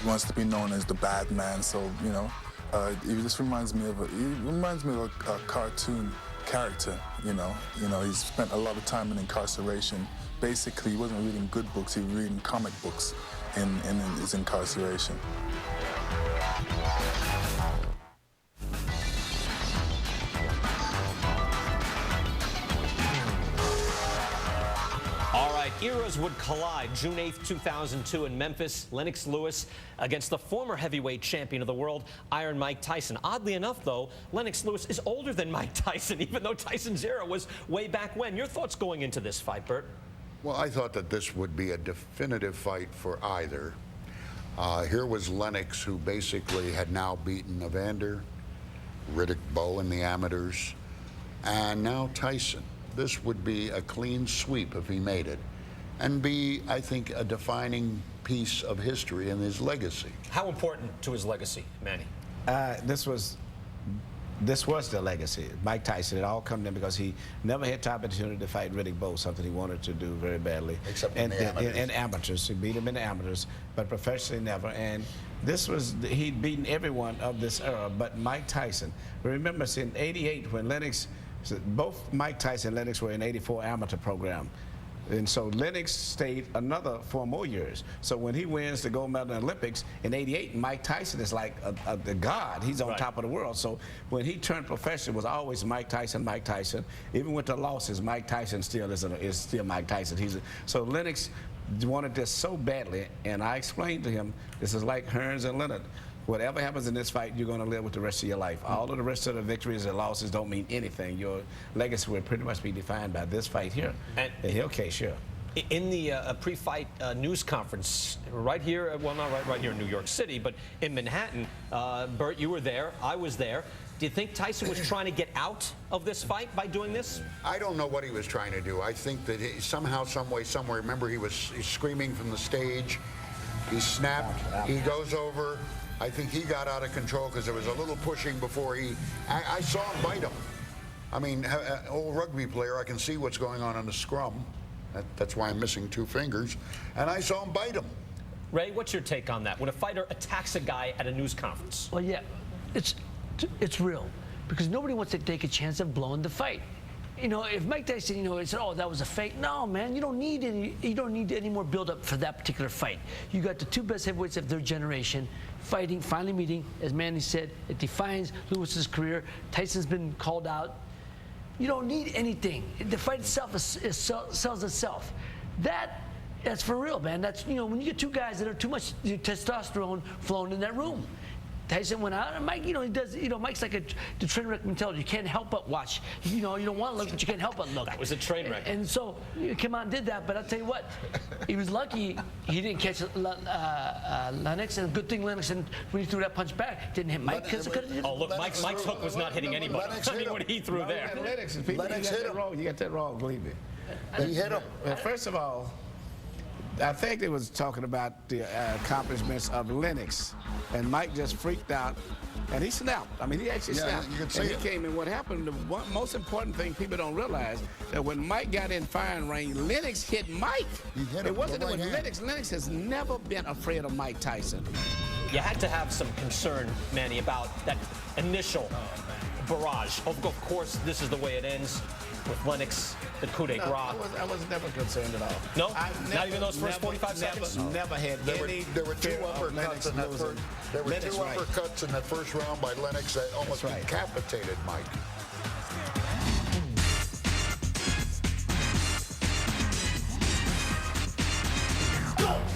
He wants to be known as the bad man, so, you know, it just reminds me of a cartoon character, you know. He spent a lot of time in incarceration. Basically, he wasn't reading good books, he was reading comic books in his incarceration. Eras would collide June 8th, 2002 in Memphis. Lennox Lewis against the former heavyweight champion of the world, Iron Mike Tyson. Oddly enough, though, Lennox Lewis is older than Mike Tyson, even though Tyson's era was way back when. Your thoughts going into this fight, Bert? Well, I thought that this would be a definitive fight for either. Here was Lennox, who basically had now beaten Evander, Riddick Bowe in the amateurs, and now Tyson. This would be a clean sweep if he made it, and be, I think, a defining piece of history in his legacy. How important to his legacy, Manny? This was the legacy. Mike Tyson, it all come in because he never had the opportunity to fight Riddick Bowe, something he wanted to do very badly. Except in the amateurs. In amateurs. He beat him in the amateurs, but professionally never. And this was, he'd beaten everyone of this era, but Mike Tyson. Remember, in '88 when Lennox, both Mike Tyson and Lennox were in '84 amateur program. And so Lennox stayed another 4 more years. So when he wins the gold medal in the Olympics in '88, Mike Tyson is like the god. He's on top of the world. So when he turned professional, it was always Mike Tyson, Mike Tyson. Even with the losses, Mike Tyson still is still Mike Tyson. So Lennox wanted this so badly, and I explained to him, this is like Hearns and Leonard. Whatever happens in this fight, you're going to live with the rest of your life. All of the rest of the victories and losses don't mean anything. Your legacy will pretty much be defined by this fight here. And okay, sure. In the pre-fight news conference, right here, well, not right here in New York City, but in Manhattan, Bert, you were there, I was there. Do you think Tyson was trying to get out of this fight by doing this? I don't know what he was trying to do. I think that somehow, some way, somewhere, remember he's screaming from the stage. He snapped, he goes over. I think he got out of control because there was a little pushing before I saw him bite him. I mean, old rugby player, I can see what's going on in the scrum. That's why I'm missing 2 fingers. And I saw him bite him. Ray, what's your take on that? When a fighter attacks a guy at a news conference? Well, yeah, it's real because nobody wants to take a chance of blowing the fight. You know, if Mike Tyson, you know, said, "Oh, that was a fake," no, man, you don't need any more build-up for that particular fight. You got the 2 best heavyweights of their generation fighting, finally meeting. As Manny said, it defines Lewis's career. Tyson's been called out. You don't need anything. The fight itself sells itself. That's for real, man. That's, you know, when you get 2 guys that are too much testosterone flowing in that room. Tyson went out, and Mike, you know, he does, you know, Mike's like the train wreck mentality. You can't help but watch. You know, you don't want to look, but you can't help but look. That was a train wreck. And so, you came out and did that, but I'll tell you what, he was lucky he didn't catch Lennox, and good thing Lennox, and when he threw that punch back, didn't hit Mike. Oh, look, Mike's hook was not hitting anybody. I mean, what he threw there. Lennox hit him. You got that wrong, believe me. He hit him. Well, first of all, I think they was talking about the accomplishments of Lennox, and Mike just freaked out, and he snapped. I mean, he actually snapped. You could see and he it. came in. What happened, the most important thing people don't realize, that when Mike got in firing range, Lennox hit Mike. He hit him it wasn't with with right Lennox. Lennox has never been afraid of Mike Tyson. You had to have some concern, Manny, about that initial barrage. Of course, this is the way it ends. With Lennox, the coup de grace. I was never concerned at all. No? Not even those first 45 seconds? Never had any. There were 2 uppercuts in that first. There were 2 uppercuts in that first round by Lennox that almost decapitated Mike.